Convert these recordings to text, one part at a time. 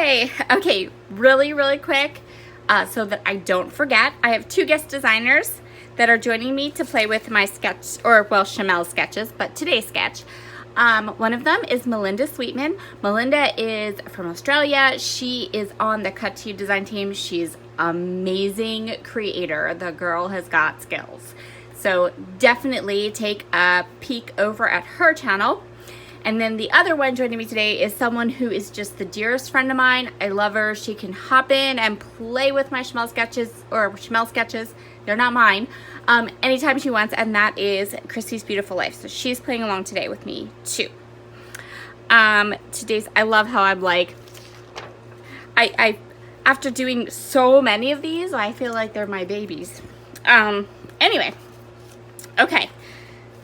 Yay! Okay, really quick, so that I don't forget, I have two guest designers that are joining me to play with my sketch, or well, Shimelle's sketches, but today's sketch. One of them is Melinda Sweetman. Melinda is from Australia. She is on the Cut To You design team. She's amazing creator. The girl has got skills. So definitely take a peek over at her channel. And then the other one joining me today is someone who is just the dearest friend of mine. I love her. She can hop in and play with my Shimelle sketches, or Shimelle sketches. They're not mine. Anytime she wants, and that is Christy's Beautiful Life. So she's playing along today with me too. I love how I'm like, I after doing so many of these, I feel like they're my babies. Anyway, okay,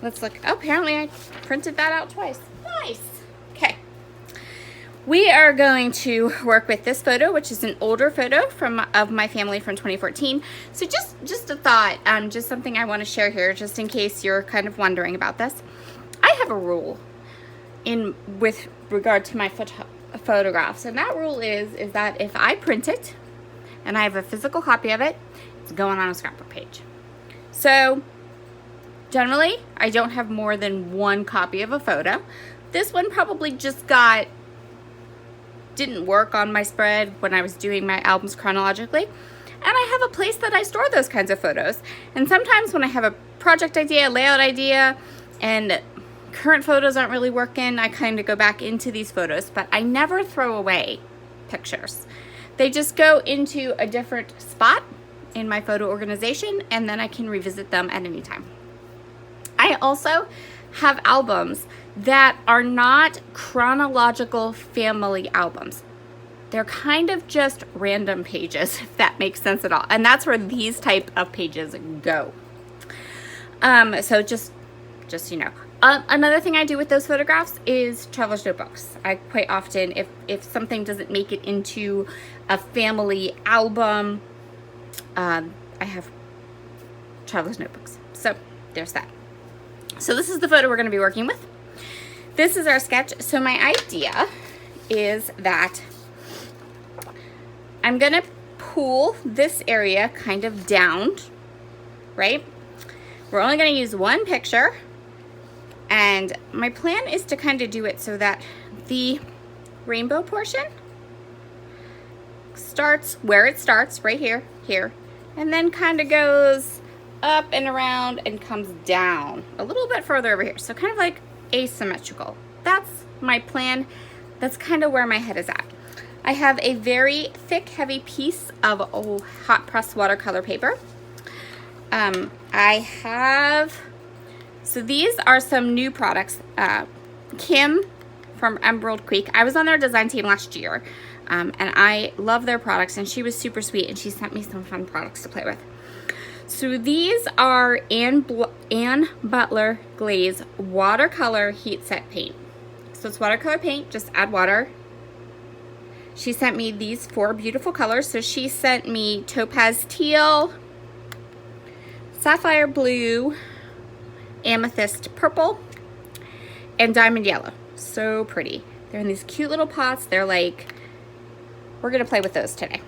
let's look. Oh, apparently I printed that out twice. Nice. Okay. We are going to work with this photo, which is an older photo of my family from 2014. So just a thought, just something I want to share here, just in case you're kind of wondering about this. I have a rule with regard to my photographs, and that rule is that if I print it and I have a physical copy of it, it's going on a scrapbook page. So generally, I don't have more than one copy of a photo. This one probably just didn't work on my spread when I was doing my albums chronologically. And I have a place that I store those kinds of photos. And sometimes when I have a project idea, layout idea, and current photos aren't really working, I kind of go back into these photos, but I never throw away pictures. They just go into a different spot in my photo organization, and then I can revisit them at any time. I also have albums that are not chronological family albums. They're kind of just random pages, if that makes sense at all. And that's where these type of pages go. So just you know. Another thing I do with those photographs is traveler's notebooks. I quite often, if something doesn't make it into a family album, I have traveler's notebooks. So there's that. So this is the photo we're going to be working with. This is our sketch. So my idea is that I'm going to pull this area kind of down, right? We're only going to use one picture, and my plan is to kind of do it so that the rainbow portion starts where it starts, right here, and then kind of goes up and around and comes down a little bit further over here. So kind of like asymmetrical. That's my plan. That's kind of where my head is at. I have a very thick, heavy piece of hot press watercolor paper. So these are some new products. Kim from Emerald Creek. I was on their design team last year, and I love their products, and she was super sweet, and she sent me some fun products to play with. So these are Ann Butler Glaze watercolor heat set paint. So it's watercolor paint, just add water. She sent me these 4 beautiful colors. So she sent me topaz teal, sapphire blue, amethyst purple, and diamond yellow. So pretty. They're in these cute little pots. They're like, we're gonna play with those today.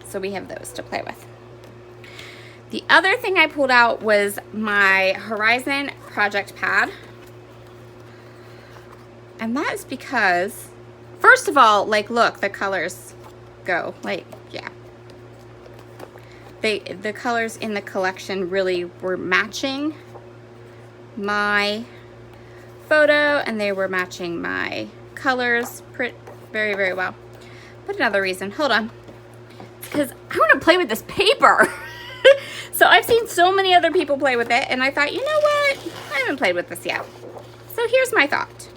So we have those to play with. The other thing I pulled out was my Horizon project pad. And that is because, first of all, like, look, the colors go, like, yeah. The colors in the collection really were matching my photo, and they were matching my colors very well. But another reason, hold on, because I want to play with this paper. So I've seen so many other people play with it, and I thought, you know what? I haven't played with this yet. So here's my thought.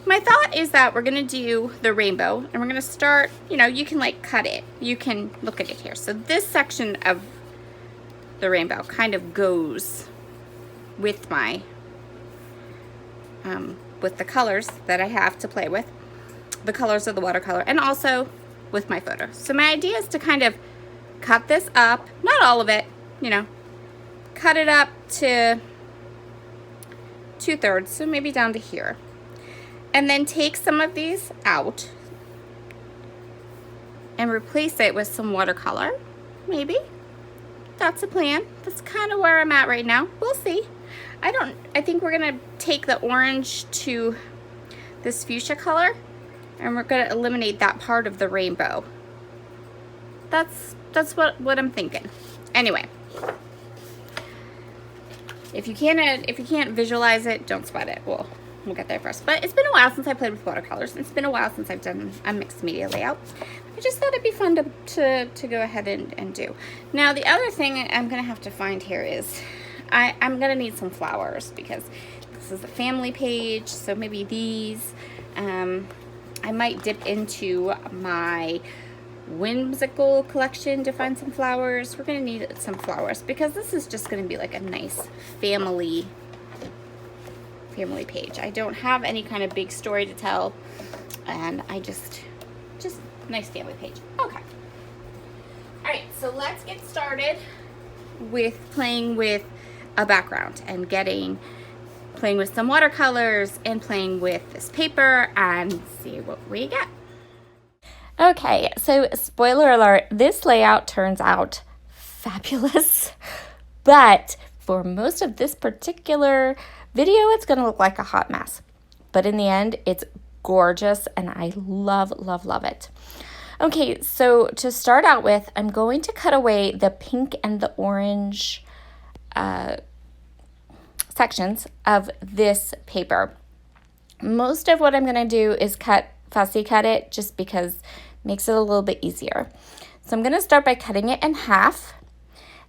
My thought is that we're going to do the rainbow, and we're going to start, you know, you can like cut it. You can look at it here. So this section of the rainbow kind of goes with my, with the colors that I have to play with, the colors of the watercolor, and also with my photo. So my idea is to kind of cut this up, not all of it, you know, cut it up to 2/3, so maybe down to here. and then take some of these out and replace it with some watercolor, maybe. That's a plan. That's kind of where I'm at right now. We'll see. I think we're gonna take the orange to this fuchsia color, and we're gonna eliminate that part of the rainbow. That's what I'm thinking. Anyway, if you can't visualize it, don't sweat it. We'll get there first. But it's been a while since I played with watercolors. It's been a while since I've done a mixed media layout. I just thought it'd be fun to go ahead and do. Now the other thing I'm gonna have to find here is I'm gonna need some flowers, because this is a family page, so maybe these. I might dip into my whimsical collection to find some flowers. We're gonna need some flowers because this is just gonna be like a nice family page. I don't have any kind of big story to tell, and I just nice family page. Okay. All right, so let's get started with playing with a background and playing with some watercolors and playing with this paper and see what we get. Okay, so spoiler alert, this layout turns out fabulous, but for most of this particular video, it's gonna look like a hot mess. But in the end, it's gorgeous and I love, love, love it. Okay, so to start out with, I'm going to cut away the pink and the orange sections of this paper. Most of what I'm gonna do is fussy cut it, just because it makes it a little bit easier. So I'm gonna start by cutting it in half,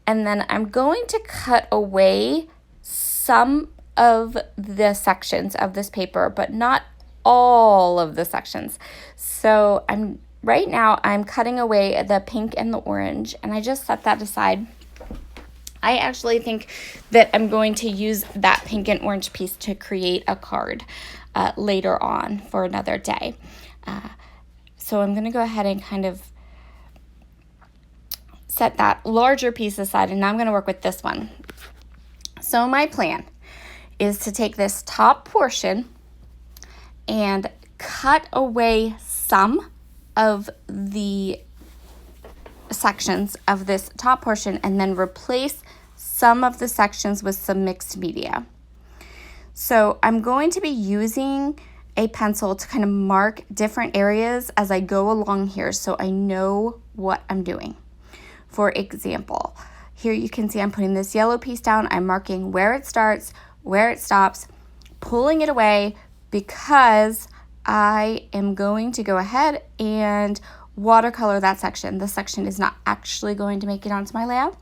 and then I'm going to cut away some of the sections of this paper, but not all of the sections. So right now I'm cutting away the pink and the orange, and I just set that aside. I actually think that I'm going to use that pink and orange piece to create a card later on for another day. So I'm going to go ahead and kind of set that larger piece aside, and now I'm going to work with this one. So my plan is to take this top portion and cut away some of the sections of this top portion and then replace some of the sections with some mixed media. So I'm going to be using a pencil to kind of mark different areas as I go along here so I know what I'm doing. For example, here you can see I'm putting this yellow piece down. I'm marking where it starts, where it stops, pulling it away because I am going to go ahead and watercolor that section. This section is not actually going to make it onto my layout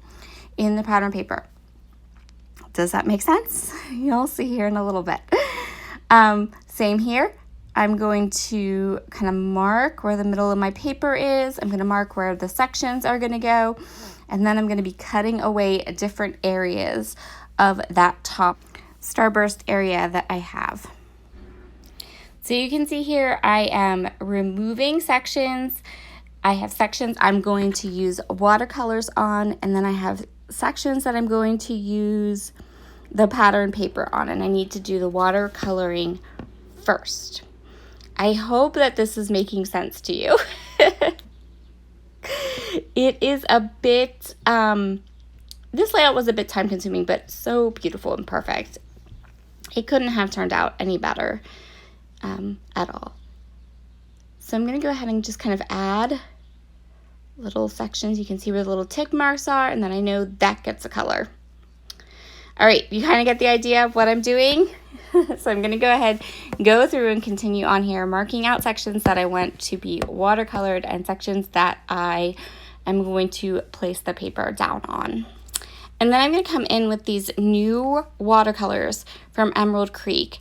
in the pattern paper. Does that make sense? You'll see here in a little bit. Same here. I'm going to kind of mark where the middle of my paper is. I'm going to mark where the sections are going to go. And then I'm going to be cutting away different areas of that top starburst area that I have. So you can see here I am removing sections. I have sections I'm going to use watercolors on, and then I have sections that I'm going to use the pattern paper on, and I need to do the watercoloring first. I hope that this is making sense to you. It is a bit, this layout was a bit time consuming, but so beautiful and perfect. It couldn't have turned out any better at all. So I'm going to go ahead and just kind of add little sections. You can see where the little tick marks are, and then I know that gets a color. All right, you kind of get the idea of what I'm doing. So I'm going to go ahead, go through and continue on here, marking out sections that I want to be watercolored and sections that I am going to place the paper down on. And then I'm going to come in with these new watercolors from Emerald Creek.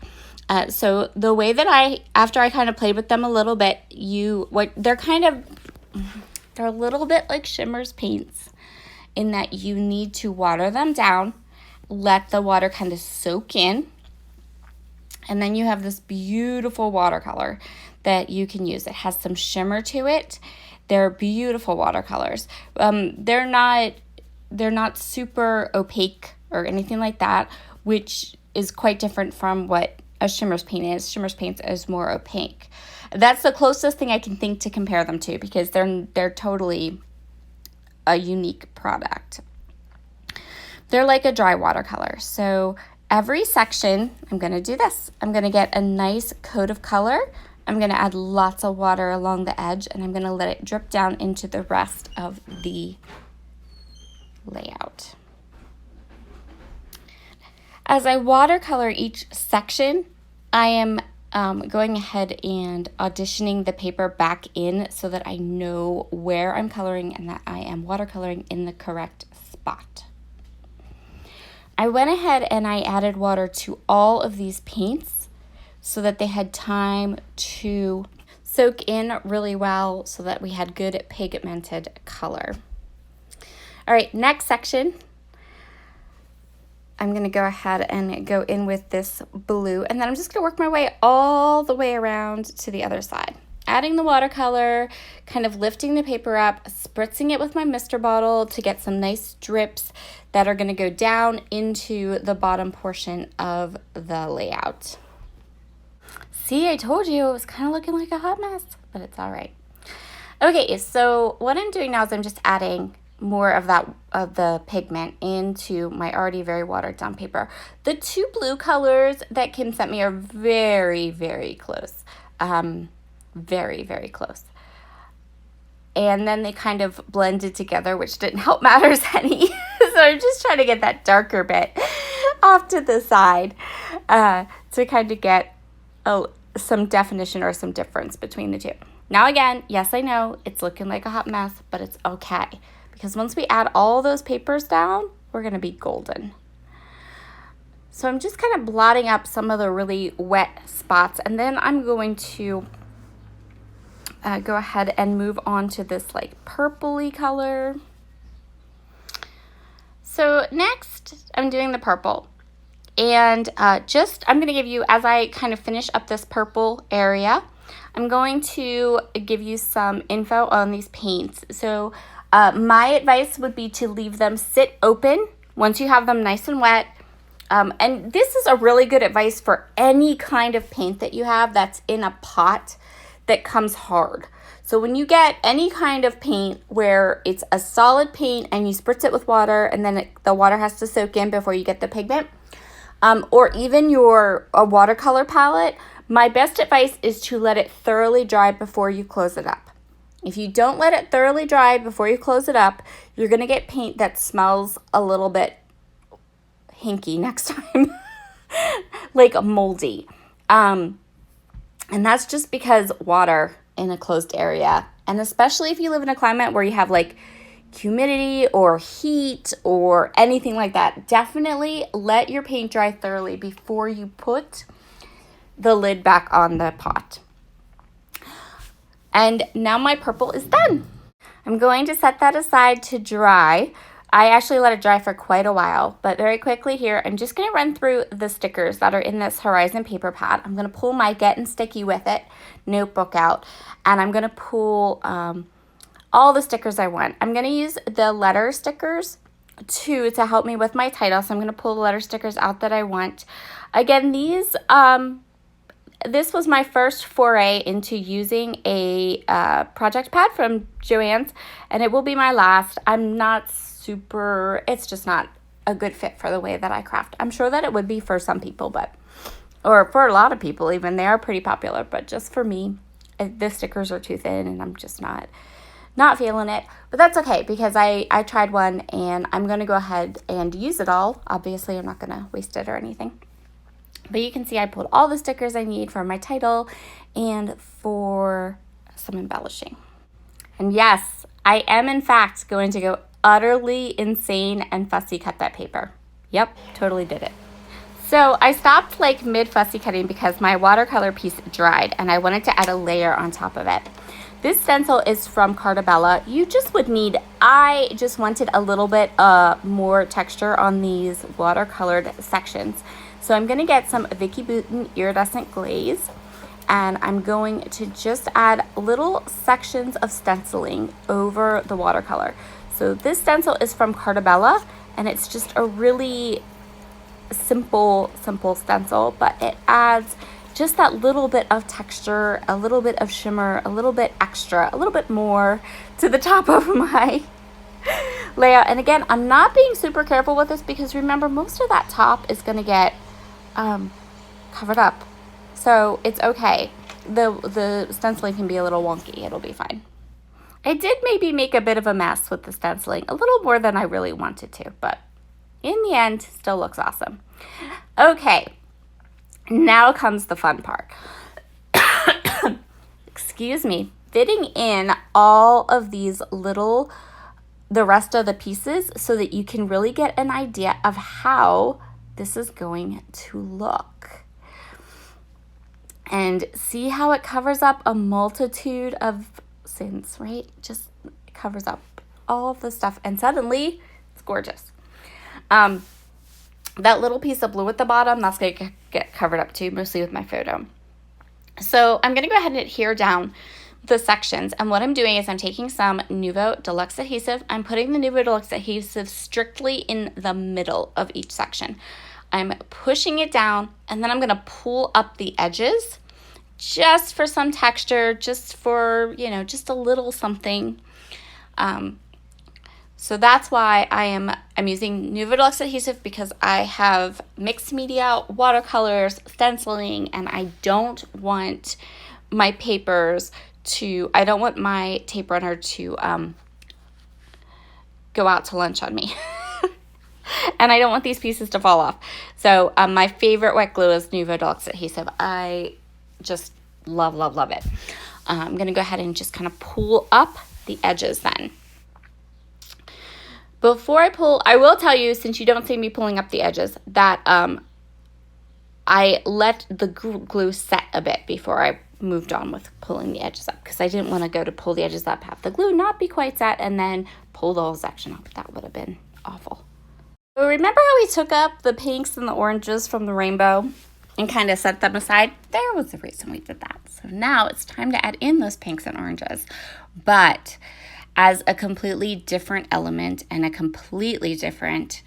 So the way that after I kind of played with them a little bit, they're a little bit like Shimmer's paints in that you need to water them down, let the water kind of soak in, and then you have this beautiful watercolor that you can use. It has some shimmer to it. They're beautiful watercolors. They're not super opaque or anything like that, which is quite different from what a shimmer's paint is. Shimmer's paint is more opaque. That's the closest thing I can think to compare them to, because they're totally a unique product. They're like a dry watercolor. So every section, I'm going to do this. I'm going to get a nice coat of color. I'm going to add lots of water along the edge, and I'm going to let it drip down into the rest of the layout. As I watercolor each section, I am going ahead and auditioning the paper back in so that I know where I'm coloring and that I am watercoloring in the correct spot. I went ahead and I added water to all of these paints so that they had time to soak in really well, so that we had good pigmented color. All right, next section. I'm going to go ahead and go in with this blue, and then I'm just going to work my way all the way around to the other side. Adding the watercolor, kind of lifting the paper up, spritzing it with my mister bottle to get some nice drips that are going to go down into the bottom portion of the layout. See, I told you it was kind of looking like a hot mess, but it's all right. Okay, so what I'm doing now is I'm just adding more of the pigment into my already very watered down paper. The two blue colors that Kim sent me are very, very close. Very, very close. And then they kind of blended together, which didn't help matters any. So I'm just trying to get that darker bit off to the side to kind of get some definition or some difference between the two. Now again, yes, I know it's looking like a hot mess, but it's okay. Because once we add all those papers down, we're going to be golden. So I'm just kind of blotting up some of the really wet spots, and then I'm going to go ahead and move on to this like purpley color. So next I'm doing the purple, and I'm going to give you, as I kind of finish up this purple area, I'm going to give you some info on these paints. So my advice would be to leave them sit open once you have them nice and wet. And this is a really good advice for any kind of paint that you have that's in a pot that comes hard. So when you get any kind of paint where it's a solid paint and you spritz it with water, and then the water has to soak in before you get the pigment, or even a watercolor palette, my best advice is to let it thoroughly dry before you close it up. If you don't let it thoroughly dry before you close it up, you're going to get paint that smells a little bit hinky next time, like moldy. And that's just because water in a closed area, and especially if you live in a climate where you have like humidity or heat or anything like that, definitely let your paint dry thoroughly before you put the lid back on the pot. And now my purple is done. I'm going to set that aside to dry. I actually let it dry for quite a while, but very quickly here, I'm just going to run through the stickers that are in this Horizon paper pad. I'm going to pull my Getting Sticky With It notebook out, and I'm going to pull all the stickers I want. I'm going to use the letter stickers to help me with my title, so I'm going to pull the letter stickers out that I want. Again, these this was my first foray into using a project pad from Joann's, and it will be my last. I'm not it's just not a good fit for the way that I craft. I'm sure that it would be for some people, or for a lot of people even. They are pretty popular, but just for me, the stickers are too thin and I'm just not feeling it. But that's okay, because I tried one and I'm going to go ahead and use it all. Obviously, I'm not going to waste it or anything. But you can see I pulled all the stickers I need for my title and for some embellishing. And yes, I am in fact going to go utterly insane and fussy cut that paper. Yep, totally did it. So I stopped like mid fussy cutting because my watercolor piece dried and I wanted to add a layer on top of it. This stencil is from Cartabella. You just would need, I just wanted a little bit more texture on these watercolored sections. So I'm going to get some Vicky Bouton iridescent glaze, and I'm going to just add little sections of stenciling over the watercolor. So this stencil is from Cartabella, and it's just a really simple stencil, but it adds just that little bit of texture, a little bit of shimmer, a little bit extra, a little bit more to the top of my layout. And again, I'm not being super careful with this because remember, most of that top is going to get covered up. So it's okay. The stenciling can be a little wonky. It'll be fine. I did maybe make a bit of a mess with the stenciling, a little more than I really wanted to, but in the end, still looks awesome. Okay, now comes the fun part. Excuse me. Fitting in all of these the rest of the pieces so that you can really get an idea of how this is going to look. And see how it covers up a multitude of sins, right? Just covers up all of the stuff and suddenly it's gorgeous. That little piece of blue at the bottom, that's going to get covered up too, mostly with my photo. So I'm going to go ahead and adhere down the sections. And what I'm doing is I'm taking some Nuvo Deluxe adhesive. I'm putting the Nuvo Deluxe adhesive strictly in the middle of each section. I'm pushing it down and then I'm going to pull up the edges just for some texture, just for, just a little something. So that's why I'm using Nuvo Deluxe adhesive, because I have mixed media, watercolors, stenciling, and I don't want my I don't want my tape runner to go out to lunch on me. And I don't want these pieces to fall off. So my favorite wet glue is Nuvo Deluxe adhesive. I just love, love, love it. I'm going to go ahead and just kind of pull up the edges then. Before I pull, I will tell you, since you don't see me pulling up the edges, that I let the glue set a bit before I moved on with pulling the edges up, because I didn't want to go to pull the edges up, have the glue not be quite set, and then pull the whole section up. That would have been awful. So remember how we took up the pinks and the oranges from the rainbow and kind of set them aside? There was the reason we did that. So now it's time to add in those pinks and oranges, but as a completely different element and a completely different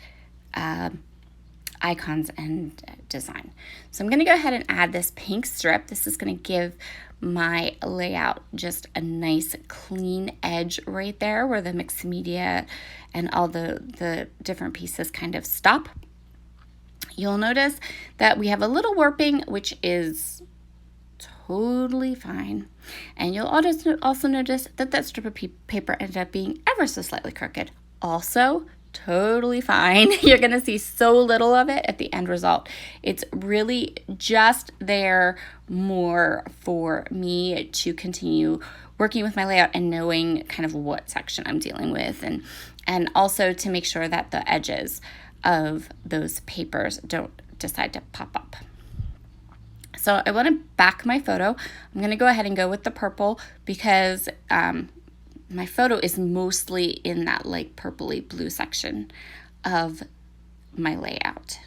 icons and design. So I'm going to go ahead and add this pink strip. This is going to give my layout just a nice clean edge right there where the mixed media and all the different pieces kind of stop. You'll notice that we have a little warping, which is totally fine. And you'll also notice that that strip of paper ended up being ever so slightly crooked. Also, totally fine. You're going to see so little of it at the end result. It's really just there more for me to continue working with my layout and knowing kind of what section I'm dealing with, and also to make sure that the edges of those papers don't decide to pop up. So I want to back my photo. I'm going to go ahead and go with the purple because my photo is mostly in that like purpley blue section of my layout.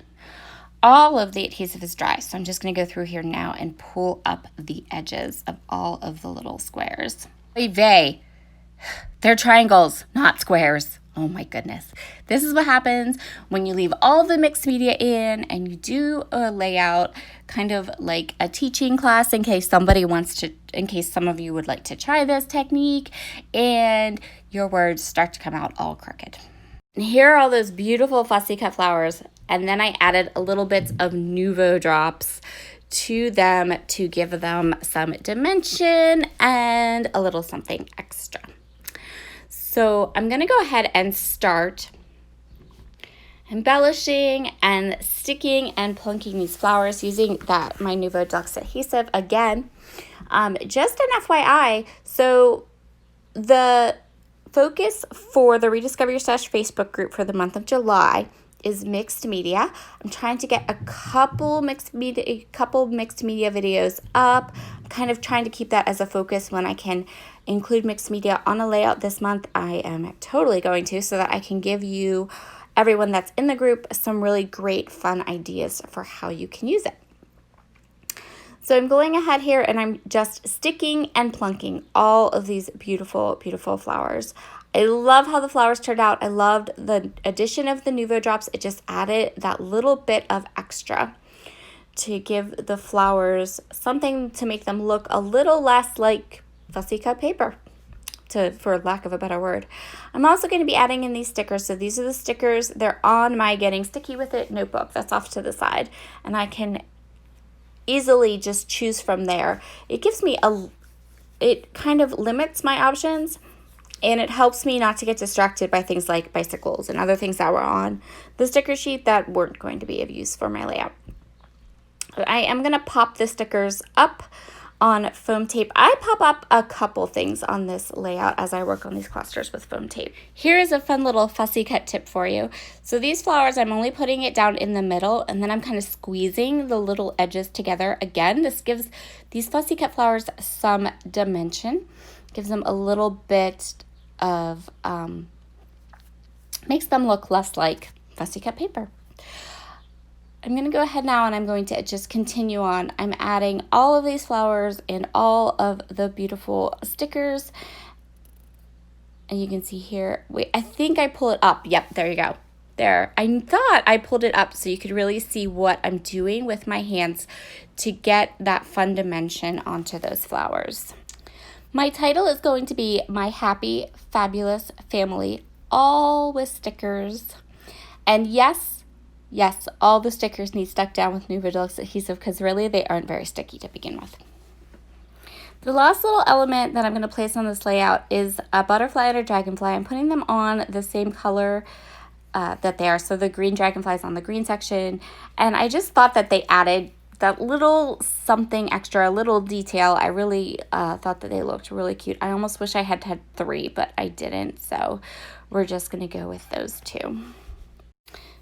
All of the adhesive is dry, so I'm just going to go through here now and pull up the edges of all of the little squares. They're triangles, not squares. Oh my goodness. This is what happens when you leave all the mixed media in and you do a layout kind of like a teaching class in case some of you would like to try this technique and your words start to come out all crooked. And here are all those beautiful fussy cut flowers, and then I added a little bits of Nuvo drops to them to give them some dimension and a little something extra. So I'm going to go ahead and start embellishing and sticking and plunking these flowers using my Nuvo Deluxe adhesive again. Just an FYI, so the focus for the Rediscover Your Stash Facebook group for the month of July is mixed media. I'm trying to get a couple mixed media videos up. I'm kind of trying to keep that as a focus. When I can include mixed media on a layout this month, I am totally going to, so that I can give you, everyone that's in the group, some really great fun ideas for how you can use it. So I'm going ahead here and I'm just sticking and plunking all of these beautiful, beautiful flowers. I love how the flowers turned out. I loved the addition of the Nuvo drops. It just added that little bit of extra to give the flowers something to make them look a little less like fussy cut paper, for lack of a better word. I'm also going to be adding in these stickers. So these are the stickers. They're on my Getting Sticky With It notebook that's off to the side. And I can easily just choose from there. It gives me it kind of limits my options, and it helps me not to get distracted by things like bicycles and other things that were on the sticker sheet that weren't going to be of use for my layout. I am going to pop the stickers up on foam tape. I pop up a couple things on this layout as I work on these clusters with foam tape. Here is a fun little fussy cut tip for you. So these flowers, I'm only putting it down in the middle, and then I'm kind of squeezing the little edges together. Again, this gives these fussy cut flowers some dimension, gives them a little bit of, makes them look less like fussy cut paper. I'm going to go ahead now and I'm going to just continue on. I'm adding all of these flowers and all of the beautiful stickers. And you can see here, wait, I think I pull it up. Yep, there you go. There. I thought I pulled it up so you could really see what I'm doing with my hands to get that fun dimension onto those flowers. My title is going to be My Happy Fabulous Family, all with stickers. And yes, all the stickers need stuck down with Nuvo Deluxe adhesive because really they aren't very sticky to begin with. The last little element that I'm going to place on this layout is a butterfly and a dragonfly. I'm putting them on the same color that they are. So the green dragonfly is on the green section. And I just thought that they added that little something extra, a little detail. I really thought that they looked really cute. I almost wish I had had 3, but I didn't. So we're just going to go with those 2.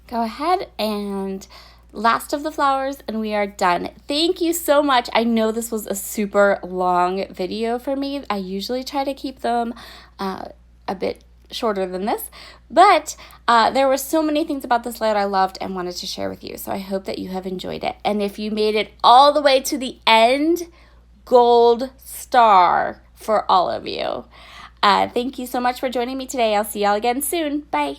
Go ahead and last of the flowers and we are done. Thank you so much. I know this was a super long video for me. I usually try to keep them a bit shorter than this, but there were so many things about this layout I loved and wanted to share with you. So I hope that you have enjoyed it. And if you made it all the way to the end, gold star for all of you. Thank you so much for joining me today. I'll see y'all again soon. Bye.